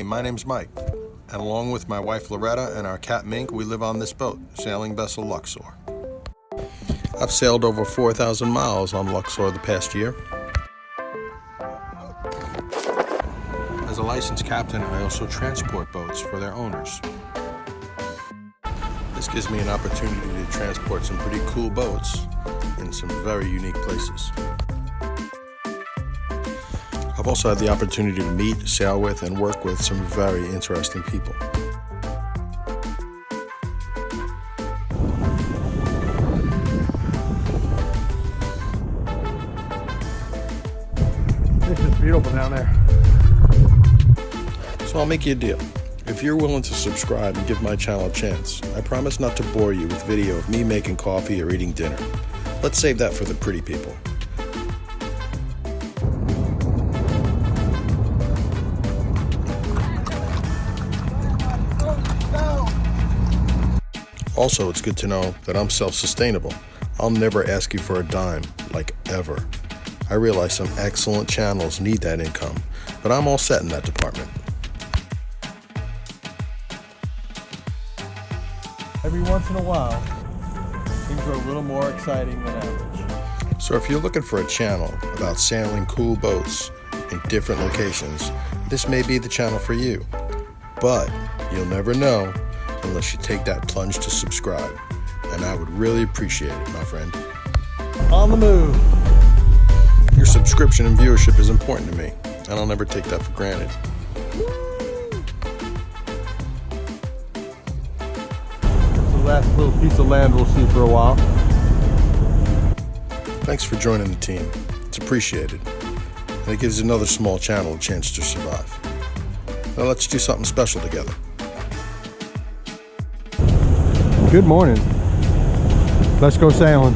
Hey, my name's Mike, and along with my wife Loretta and our cat Mink, we live on this boat, sailing Vessel Luxor. I've sailed over 4,000 miles on Luxor the past year. As a licensed captain, I also transport boats for their owners. This gives me an opportunity to transport some pretty cool boats in some very unique places. I've also had the opportunity to meet, sail with, and work with some very interesting people. This is beautiful down there. So I'll make you a deal. If you're willing to subscribe and give my channel a chance, I promise not to bore you with video of me making coffee or eating dinner. Let's save that for the pretty people. Also, it's good to know that I'm self-sustainable. I'll never ask you for a dime, like ever. I realize some excellent channels need that income, but I'm all set in that department. Every once in a while, things are a little more exciting than average. So if you're looking for a channel about sailing cool boats in different locations, this may be the channel for you. But you'll never know unless you take that plunge to subscribe. And I would really appreciate it, my friend. On the move. Your subscription and viewership is important to me, and I'll never take that for granted. It's the last little piece of land we'll see for a while. Thanks for joining the team. It's appreciated. And it gives another small channel a chance to survive. Now let's do something special together. Good morning. Let's go sailing.